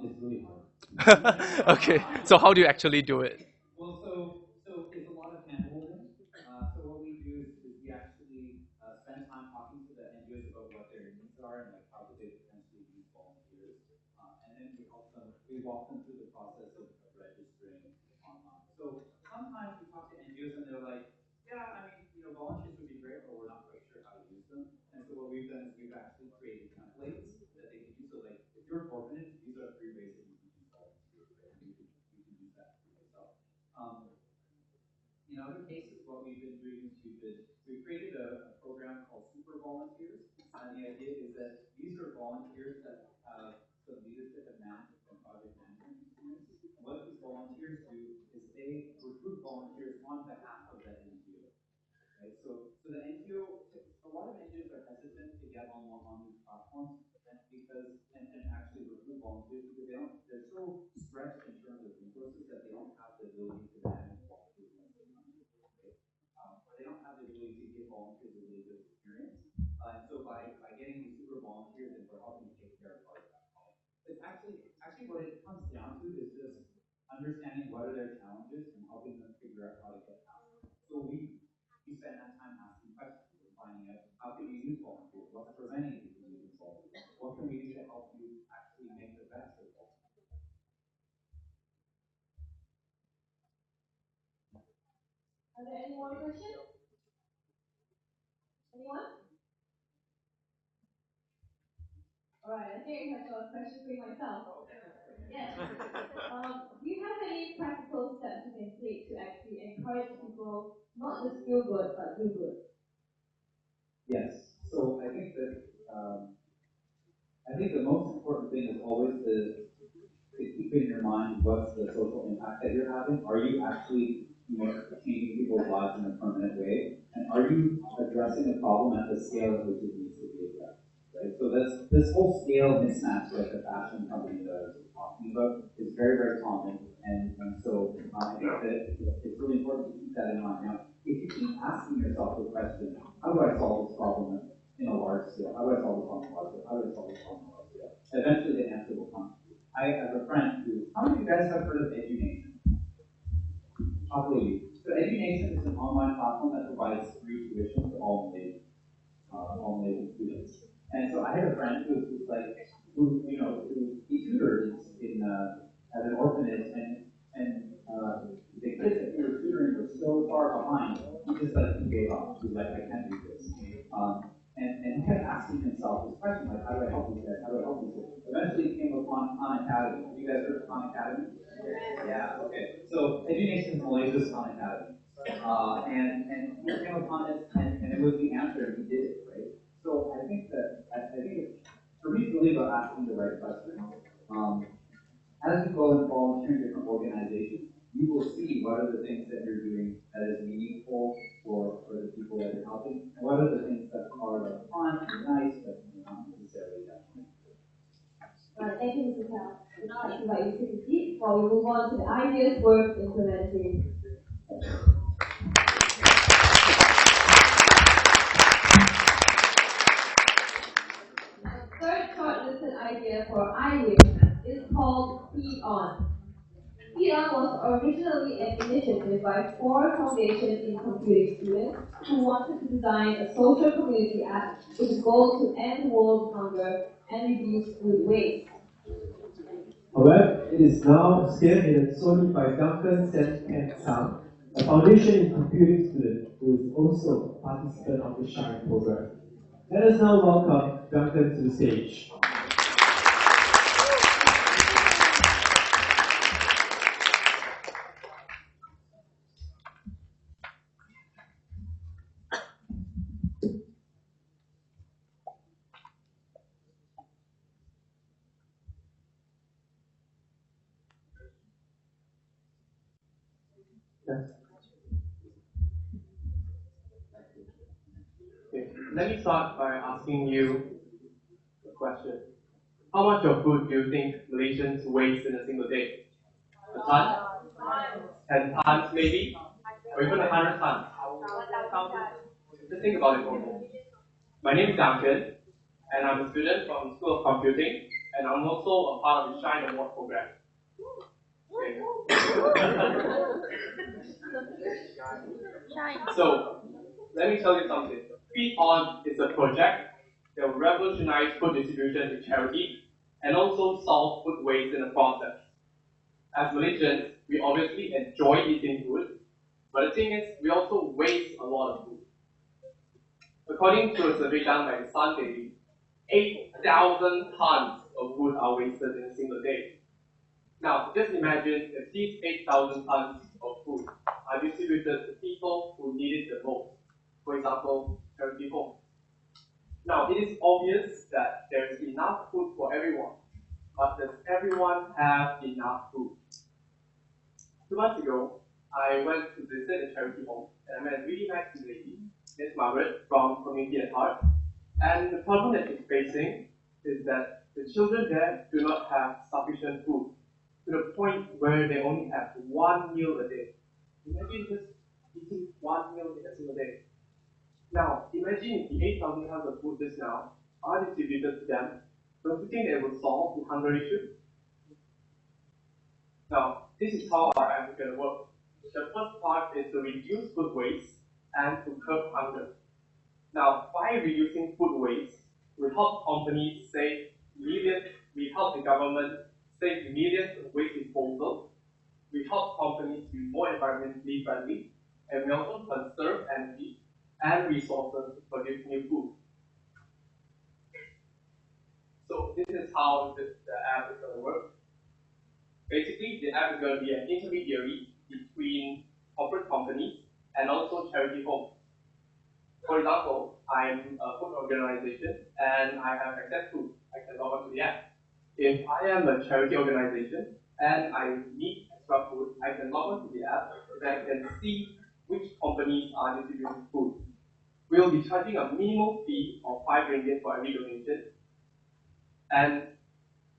It's really hard. Okay, so how do you actually do it? Well, so it's a lot of hand-holding. So what we do is we actually spend time talking to the NGOs about what their needs are and how could they potentially use volunteers. And then we walk them through the process of registering online. So sometimes we talk to NGOs and they're like, yeah, I mean, volunteers would be great, but we're not quite sure how to use them. And so what we've done is we've actually created templates that they can use. So if you're an orphanage, these are 3 ways that you can use volunteers, right? And you can use that for yourself. In other cases, what we've been doing is we've created a program called Super Volunteers. And the idea is that these are volunteers that have some leadership and management and project management experience. And what these volunteers do is they recruit volunteers on behalf of the NGO. Right? So the NGO, a lot of NGOs are hesitant to get on these platforms and actually recruit volunteers because they're so stretched in terms of resources that they don't have the ability to manage volunteers. They don't have the ability to give volunteers a really good experience. And so by getting these super volunteers, and we're helping take care of part of that problem. It's actually what it comes down to is just understanding what are their challenges and helping them figure out how to get past them. So we spend that time asking questions and finding out how can you use volunteers, what's preventing you from using volunteers, what can we do to help you actually make the best of volunteers. Are there any more questions? Anyone? All right, I think I have a question for you myself. Yes. Do you have any practical steps you can take to actually encourage people not just feel good, but do good? Yes. So I think that I think the most important thing is always to keep in your mind what's the social impact that you're having. Are you actually, changing people's lives in a permanent way? And are you addressing the problem at the scale at which it needs to be addressed? Right? So this whole scale mismatch that the fashion company that I was talking about is very, very common. And so I think that it's really important to keep that in mind. Now, if you keep asking yourself the question, how do I solve this problem in a large scale? How do I solve this problem in a large scale? How do I solve this problem in a large scale? Eventually the answer will come. I have a friend who, how many of you guys have heard of EduNation? Probably. So EduNation is an online platform that provides free tuition to all Malaysian students. And so I had a friend who he tutored at an orphanage, and the kids that he was tutoring were so far behind, he gave up. He was like, I can't do this. And he kept asking himself this question, like, how do I help these guys? How do I help these guys? Eventually he came upon Khan Academy. Have you guys heard of Khan Academy? Yeah, okay. So EduNation is Malaysia's Khan Academy. And he came upon it, and it was the answer, and he did it, right? So I think for me, it's really about asking the right question. As you go and volunteer in different organizations, you will see what are the things that you're doing that is meaningful for the people that you're helping, and what are the things that are like fun and nice, but not necessarily that. Alright, thank you, Mr. Kal. Now I invite you to take a seat while we move on to the ideas worth implementing. The third shortlisted idea for iLEAD is called Feed On. Feed On was originally an initiative by 4 foundation in computing students who wanted to design a social community app with the goal to end world hunger and reduce food waste. However, it is now spearheaded solely by Duncan Sang, a foundation in computing student who is also a participant of the SHINE program. Let us now welcome Duncan to the stage. Okay. Let me start by asking you a question. How much of food do you think Malaysians waste in a single day? A ton? 10 tons maybe? Or even 100 tons? Just think about it for a moment. My name is Duncan, and I'm a student from the School of Computing, and I'm also a part of the SHINE Award program. Okay. So, let me tell you something. Feed On is a project that will revolutionize food distribution to charity and also solve food waste in the process. As Malaysians, we obviously enjoy eating food, but the thing is, we also waste a lot of food. According to a survey done by the Sun Daily, 8,000 tons of food are wasted in a single day. Now, just imagine if these 8,000 tons of food are distributed to people who need it the most. For example, charity homes. Now, it is obvious that there is enough food for everyone, but does everyone have enough food? 2 months ago, I went to visit a charity home, and I met a really nice lady, Miss Margaret, from Community at Heart. And the problem that she's facing is that the children there do not have sufficient food, to the point where they only have 1 meal a day. Imagine just eating 1 meal in a single day. Now, imagine if the 8,000 tons of food just now are distributed to them, don't you think it will solve the hunger issue? Now, this is how our app is going to work. The first part is to reduce food waste and to curb hunger. Now, by reducing food waste, we help companies save millions, we help the government save millions of waste disposal, we help companies be more environmentally friendly, and we also conserve energy and resources to produce new food. So this is how the app is going to work. Basically, the app is going to be an intermediary between corporate companies and also charity homes. For example, I'm a food organization and I have access to, I can log on to the app. If I am a charity organization and I need extra food, I can log on to the app and I can see which companies are distributing food. We will be charging a minimum fee of 5 ringgit for every donation. And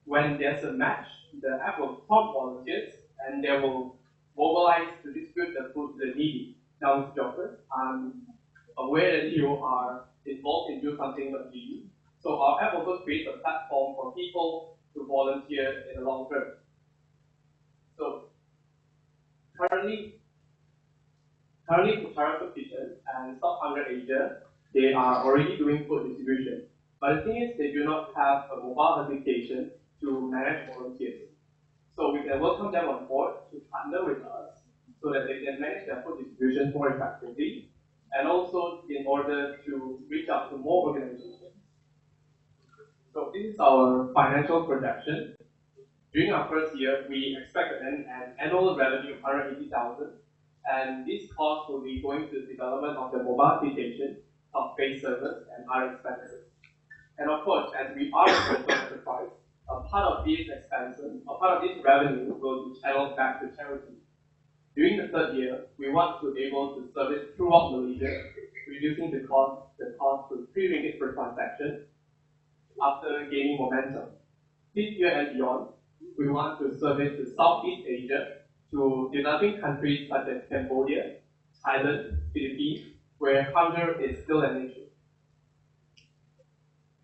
when there's a match, the app will prompt volunteers and they will mobilize to distribute the food to the needy. Now, Mr. Joffres, I'm aware that you are involved in Do Something About GE. So our app also creates a platform for people to volunteer in the long term. So currently Charity Kitchen and Stop Hunger Asia, they are already doing food distribution. But the thing is, they do not have a mobile application to manage volunteers. So we can welcome them on board to partner with us so that they can manage their food distribution more effectively, and also in order to reach out to more organizations. So this is our financial projection. During our first year, we expect an annual revenue of 180,000, and this cost will be going to the development of the mobile application, of-based service, and other expenses. And of course, as we are a global enterprise, a part of these expenses, a part of this revenue will be channeled back to charity. During the third year, we want to be able to service throughout Malaysia, reducing the cost to 3 ringgit per transaction after gaining momentum. This year and beyond, we want to service to Southeast Asia, to developing countries such as Cambodia, Thailand, Philippines, where hunger is still an issue.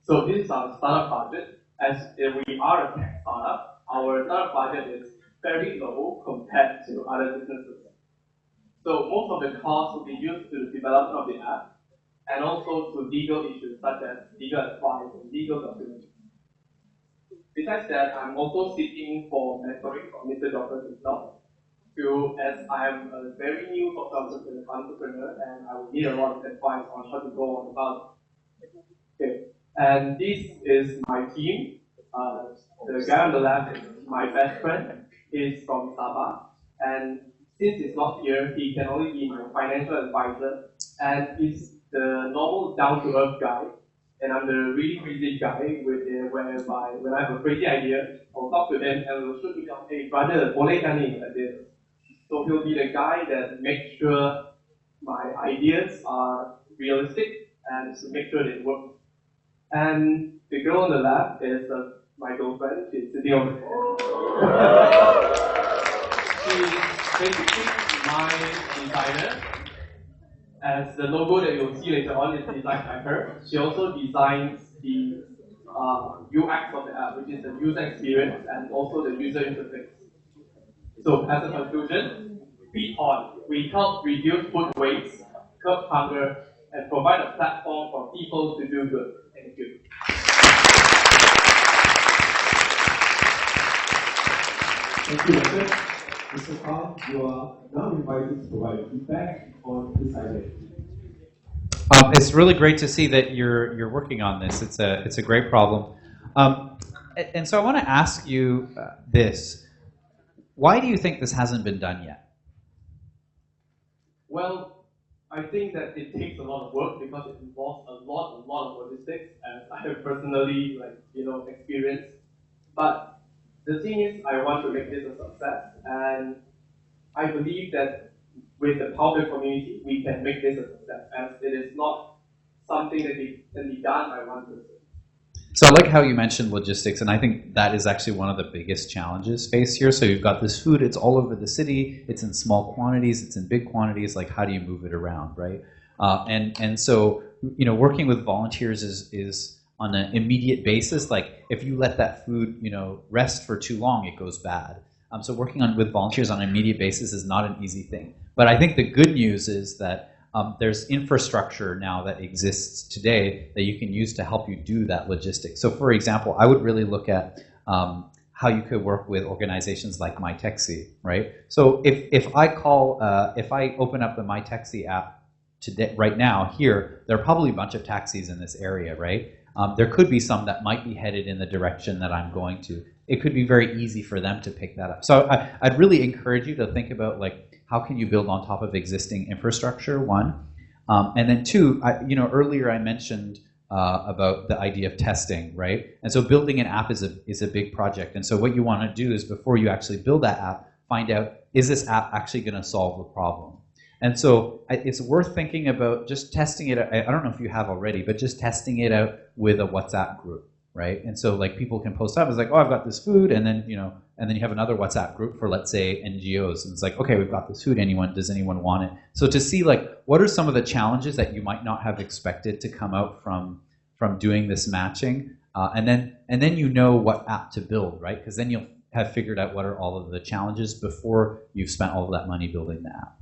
So this is our startup budget. As we are a tech startup, our startup budget is very low compared to other businesses. So most of the costs will be used to the development of the app and also to legal issues such as legal advice and legal documents. Besides that, I'm also seeking for mentoring from Mr. Joffres himself, as I am a very new entrepreneur and I will need a lot of advice on how to go on about it. Okay. And this is my team. The guy on the left is my best friend. He's from Sabah. And since he's not here, he can only be my financial advisor. And he's the normal, down-to-earth guy. And I'm the really crazy guy, whereby when I have a crazy idea, I'll talk to him and we'll shoot him down, hey brother, boleh kan ni like this. So he'll be the guy that makes sure my ideas are realistic and to make sure they work. And the girl on the left is my girlfriend. She's sitting over there. She's basically my designer. As the logo that you'll see later on is designed by her. She also designs the UX of the app, which is the user experience and also the user interface. So as a conclusion, feed on. We help reduce food waste, curb hunger, and provide a platform for people to do good. Thank you. Thank you, Mr. Kal. You are now invited to provide feedback on this idea. It's really great to see that you're working on this. It's a great problem, and so I want to ask you this: why do you think this hasn't been done yet? Well, I think that it takes a lot of work because it involves a lot of logistics, as I have personally experienced. But the thing is, I want to make this a success, and I believe that with the Powder community, we can make this a success, as it is not something that can be done by one person. So I like how you mentioned logistics, and I think that is actually one of the biggest challenges faced here. So you've got this food, it's all over the city, it's in small quantities, it's in big quantities, like how do you move it around, right? And so, working with volunteers is on an immediate basis. Like if you let that food, rest for too long, it goes bad. So working with volunteers on an immediate basis is not an easy thing. But I think the good news is that there's infrastructure now that exists today that you can use to help you do that logistics. So for example, I would really look at how you could work with organizations like MyTaxi, right? So if I open up the MyTaxi app today, right now here, there are probably a bunch of taxis in this area, right? There could be some that might be headed in the direction that I'm going to. It could be very easy for them to pick that up. So I'd really encourage you to think about how can you build on top of existing infrastructure, one. And then two, earlier I mentioned about the idea of testing, right? And so building an app is a big project. And so what you want to do is before you actually build that app, find out, is this app actually going to solve the problem? And so it's worth thinking about just testing it. I don't know if you have already, but just testing it out with a WhatsApp group, right? And so like people can post up, it's like, oh, I've got this food, and then and then you have another WhatsApp group for, let's say, NGOs, and it's like, okay, we've got this food. Does anyone want it? So to see like what are some of the challenges that you might not have expected to come out from doing this matching, and then you know what app to build, right? Because then you'll have figured out what are all of the challenges before you've spent all of that money building the app.